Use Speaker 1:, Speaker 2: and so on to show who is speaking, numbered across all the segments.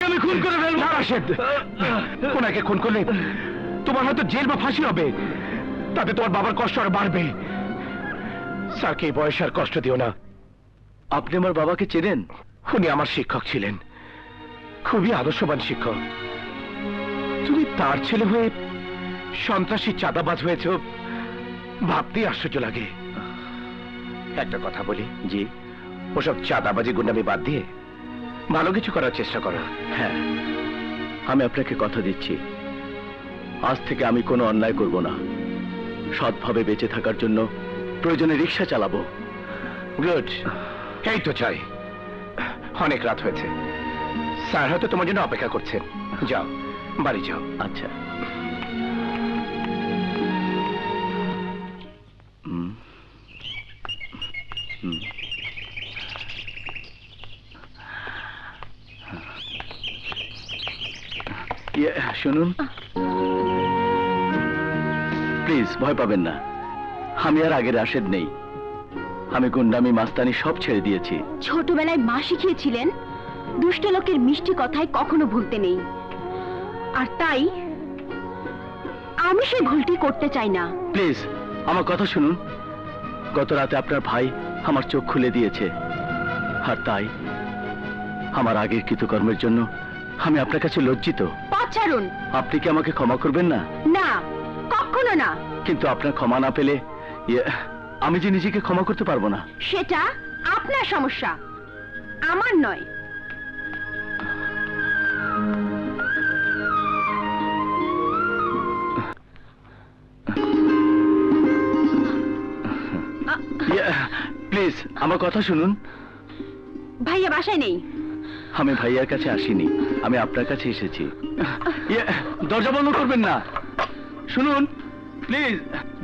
Speaker 1: আমি খুন করে ফেলবো। রাশেদ, ওনাকে খুন করলে তোমার হয়তো জেল বা ফাঁসি হবে, তাতে তোমার বাবার কষ্ট আর বাড়বে। স্যারকে এই বয়সে আর কষ্ট দিও না।
Speaker 2: আপনি আমার বাবাকে চেনেন?
Speaker 1: উনি আমার শিক্ষক ছিলেন, খুবই আদর্শবান শিক্ষক। তুমি তার ছেলে হয়ে সন্ত্রাসী চাঁদাবাজ হয়েছ, ভাবতেই আশ্চর্য লাগে। একটা কথা বলি,
Speaker 2: জি।
Speaker 1: ওসব চাঁদাবাজি গুন্ডামি বাদ দিয়ে ভালো কিছু করার চেষ্টা করো।
Speaker 2: হ্যাঁ, আমি আপনাকে কথা দিচ্ছি, আজ থেকে আমি কোনো অন্যায় করব না। সৎভাবে বেঁচে থাকার জন্য প্রয়োজনে রিক্সা চালাবো।
Speaker 1: গুড, এই তো চাই। অনেক রাত হয়েছে, স্যার হয়তো তোমার জন্য অপেক্ষা করছেন। যাও, বাড়ি যাও।
Speaker 2: আচ্ছা। শুনুন, প্লিজ ভয় পাবেন না। আমি আর আগের রাশেদ নেই। আমি গুন্ডামি মাস্তানি সব ছেড়ে দিয়েছি।
Speaker 3: ছোটবেলায় মা শিখিয়েছিলেন দুষ্ট লোকের মিষ্টি কথায় কখনো ভুলতে নেই, আর তাই আমি সেই ভুলটি করতে চাই না।
Speaker 2: প্লিজ আমার কথা শুনুন। গত রাতে আপনার ভাই আমার চোখ খুলে দিয়েছে, আর তাই আমার আগের কৃতকর্মের জন্য আমি আপনার কাছে লজ্জিত।
Speaker 3: পথ ছাড়ুন।
Speaker 2: আপনি কি আমাকে ক্ষমা করবেন না?
Speaker 3: না, কখনো না।
Speaker 2: কিন্তু আপনার ক্ষমা না পেলে আমি যে নিজেকে ক্ষমা করতে পারবো না।
Speaker 3: সেটা আপনার সমস্যা, আমার নয়।
Speaker 2: প্লিজ আমার কথা শুনুন।
Speaker 3: ভাইয়া বাসায় নেই।
Speaker 2: আমি ভাইয়ার কাছে আসিনি, আমি আপনার কাছে এসেছি। দরজা বন্ধ করবেন না। শুনুন প্লিজ,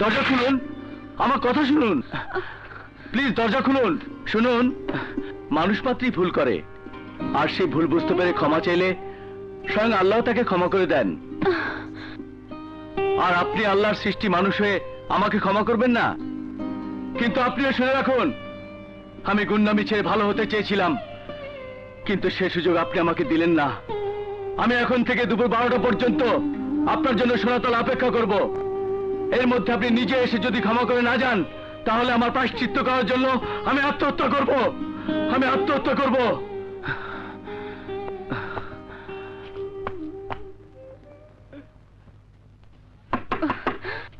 Speaker 2: দরজা খুলুন। আমার কথা শুনুন প্লিজ, দরজা খুলুন। শুনুন, মানুষ মাত্রই ভুল করে, আর সেই ভুল বুঝতে পেরে ক্ষমা চাইলে স্বয়ং আল্লাহ তাকে ক্ষমা করে দেন। আর আপনি আল্লাহর সৃষ্টি মানুষ হয়ে আমাকে ক্ষমা করবেন না? কিন্তু আপনিও শুনে রাখুন, আমি গুন্ডামি ছেড়ে ভালো হতে চেয়েছিলাম, কিন্তু সে সুযোগ আপনি আমাকে দিলেন না। আমি এখন থেকে দুপুর 12টা পর্যন্ত আপনার জন্য সোনাতলা অপেক্ষা করব। এর মধ্যে আপনি নিজে এসে যদি ক্ষমা করে না যান, তাহলে আমার প্রায়শ্চিত্ত করার জন্য আমি আত্মহত্যা করব। আমি আত্মহত্যা করব।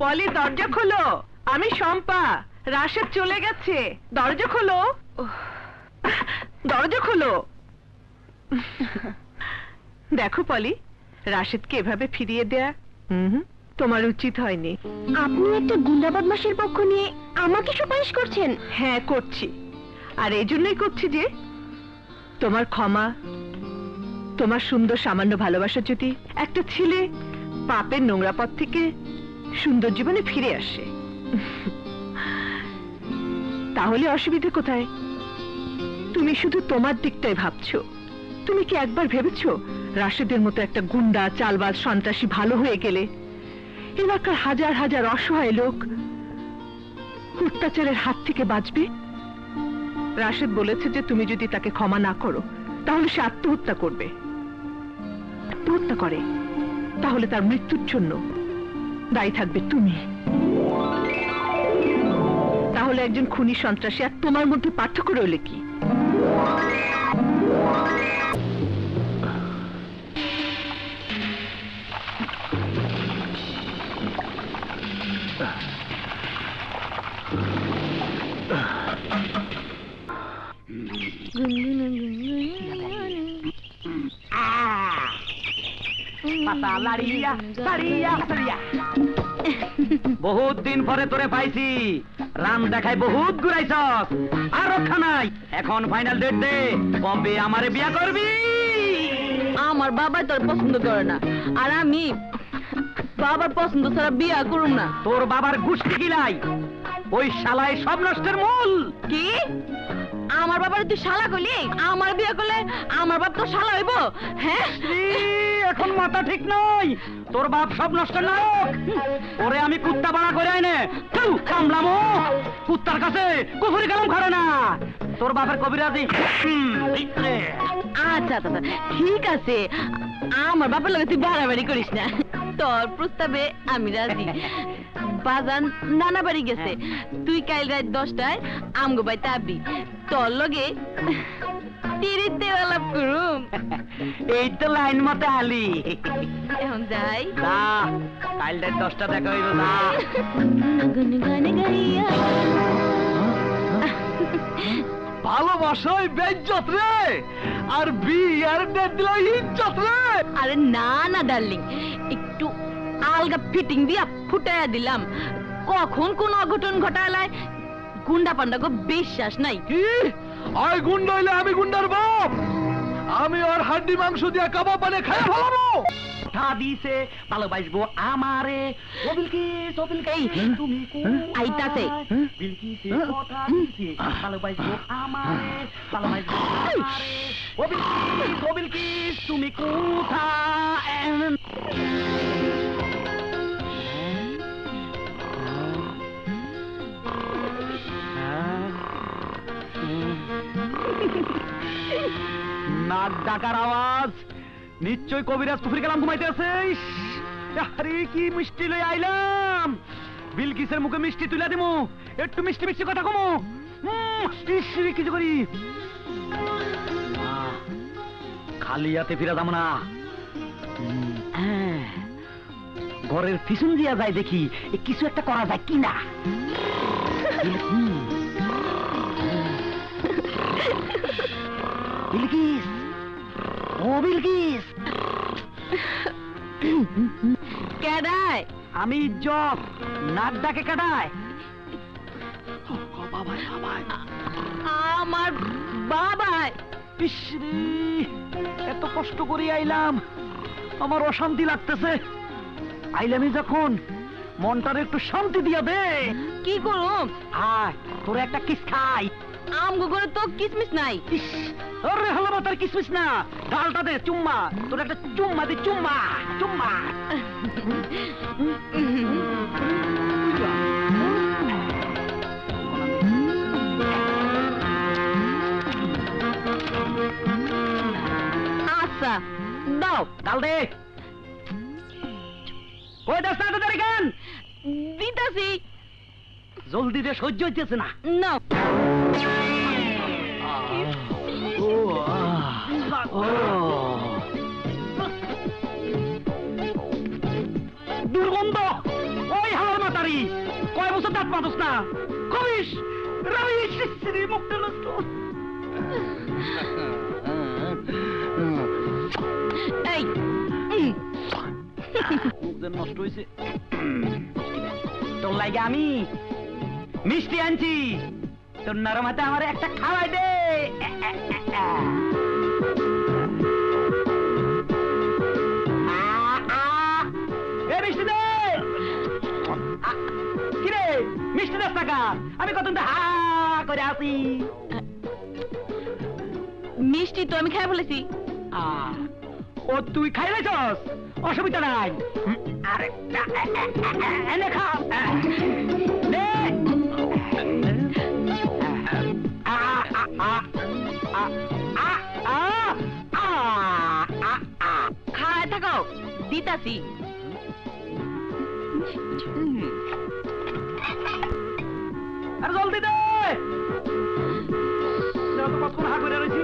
Speaker 4: পলি, দরজা খোলো। আমি শম্পা, রাশেদ চলে গেছে। দরজা খোলো, দরজা খোলো। দেখো পলি, রাশেদকে এভাবে ফিরিয়ে দেয়া তোমার উচিত হয়নি।
Speaker 3: আপনি একটা গুন্ডা বদমাশের পক্ষ নিয়ে আমাকে সুপারিশ করছেন?
Speaker 4: হ্যাঁ, করছি। আর এই জন্যই করছি যে তোমার ক্ষমা, তোমার সুন্দর সামান্য ভালোবাসা যদি একটা ছেলে পাপের নোংরা পথ থেকে সুন্দর জীবনে ফিরে আসে, তাহলে অসুবিধা কোথায়? তুমি শুধু তোমার দিকটাই ভাবছো। তুমি কি একবার ভেবেছো রাশেদের মতো একটা গুন্ডা, চালবাজ, সন্ত্রাসী ভালো হয়ে গেলে এলাকার হাজার হাজার অসহায় লোক অত্যাচারের হাত থেকে বাঁচবে? রাশেদ বলেছে যে তুমি যদি তাকে ক্ষমা না করো তাহলে সে আত্মহত্যা করবে। আত্মহত্যা করে তাহলে তার মৃত্যুর জন্য দায়ী থাকবে তুমি। তাহলে একজন খুনি, সন্ত্রাসী আর তোমার মধ্যে পার্থক্য রইলে কি?
Speaker 5: বহুত দিন পরে তোরে পাইছি। রান দেখাই বহুত ঘুরাইছস, আর রক্ষা নাই। এখন ফাইনাল ডেট দে, কবে আমারে বিয়া করবি?
Speaker 3: আমার বাবা তোর পছন্দ করে না, আর আমি বাবার পছন্দ ছাড়া বিয়া করুম না।
Speaker 5: তোর বাবার গুষ্টি গিলাই, ওই শালায় সব নষ্টের মূল।
Speaker 3: কি? আমার বাবার তুই শালা কইলি? আমার বিয়া করলে আমার বাপ তো শালা হইব? হ্যাঁ,
Speaker 5: এখন মাথা ঠিক নয়। তোর বাপ সব নষ্টের নায়ক। ওরে আমি কুত্তা বাড়া করে আইনে কামলামো। কুত্তার কাছে কুফুরি কালাম খারে না। তোর বাপের কবিরাজি
Speaker 3: আচ্ছা আচ্ছা ঠিক আছে, আমার বাবার লগে তুই বাড়াবাড়ি করিস না। তোর প্রস্তাবে আমি রাজি। বাজান নানা বাড়ি গেছে, তুই কাল রাত 10টায় আমগো বাড়িতে আবি। তোর লগে তিরিতে আলাপ করুম।
Speaker 5: এই তো লাইন মতে আলি।
Speaker 3: এখন যাই।
Speaker 5: না, কাল রাত 10টা দেখা হইল না।
Speaker 3: গানে গানে গাইয়া
Speaker 2: ভালোবাসায় বেজ্জত রে, আর বিয়ার ডেট দিল ইজ্জত রে।
Speaker 3: আরে না না ডার্লিং, একটু আলগা ফিটিং দিয়া ফুটাইয়া দিলাম। কখন কোন অঘটন ঘটালায় গুন্ডা পান্ডা গো বিশ্বাস নাই।
Speaker 2: কি আয় গুন্ডা হইলে আমি গুন্ডার বাপ? আমি ওর হাড্ডি মাংস দিয়া কাবাব বানিয়ে খাইয়া ফেলাবো।
Speaker 5: কথা দিছে ভালোবাসবো আমারে। ও বিলকিস, ও বিলকিস, তুমি
Speaker 3: আইতাছে।
Speaker 5: বিলকিস কথা দিছে ভালোবাসবো আমারে, ভালোবাসবো আমারে। ও বিলকিস, ও বিলকিস, তুমি কোথায়? নাক ডাকার আওয়াজ, নিশ্চয় কবিরাজ পুকুরে গেলাম ঘুমাইতে আছে। আরে কি মিষ্টি লই আইলাম, বিলকিসের মুখে মিষ্টি তুলে দিমু। একটু মিষ্টি মিষ্টি কথা কমু। কিছু করি খালি হাতে ফিরা যাবো না। ঘরের পিছন দিয়া যায় দেখি কিছু একটা করা যায় কিনা। বিলকিস, ও বিলকিস।
Speaker 3: কেডায়?
Speaker 5: আমি ইজ্জত, নাক ডাকে কাটায়।
Speaker 3: আমার বাবাই।
Speaker 5: ইসরে, এত কষ্ট করে আইলাম, আমার অশান্তি লাগতেছে। আইলামি যখন মনটার একটু শান্তি দিয়া দে।
Speaker 3: কি করুম?
Speaker 5: আয় তোর একটা কিস খাই।
Speaker 3: আমগো ঘরে তো কিসমিস নাই।
Speaker 5: ইস, আরে হলো তার কিসমিস না, ডালটা দে চুম্মা। তোর একটা চুম্মা দে, চুম্মা চুম্মা।
Speaker 3: আচ্ছা দাও।
Speaker 5: ডাল দে। কই দাস না তোদের কেন?
Speaker 3: দিতাছি।
Speaker 5: জলদি দে, সহ্য হইতেছে না।
Speaker 3: নাও।
Speaker 5: দুর্গন্ধ। ওই হালার মাতারি, কয় বছর দাঁত পাতস না? কবিস রবি শ্রী মুক্ত নষ্ট।
Speaker 3: এই
Speaker 5: মুখ নষ্ট হয়েছে। তোর লাগে আমি মিষ্টি আনছি, তোর নরম হাতে আমার একটা খাওয়াই দে। মিষ্টি দে। কিরে মিষ্টি 10 টাকা, আমি কত হা করে আসি।
Speaker 3: মিষ্টি তো আমি খাই বলেছি।
Speaker 5: ও তুই খাইলেছস, অসুবিধা নাই। আরে এনে খা।
Speaker 3: খায় থাকো, দিতাছি।
Speaker 5: আরে জলদি দে, কতক্ষণ হা করে রয়েছি।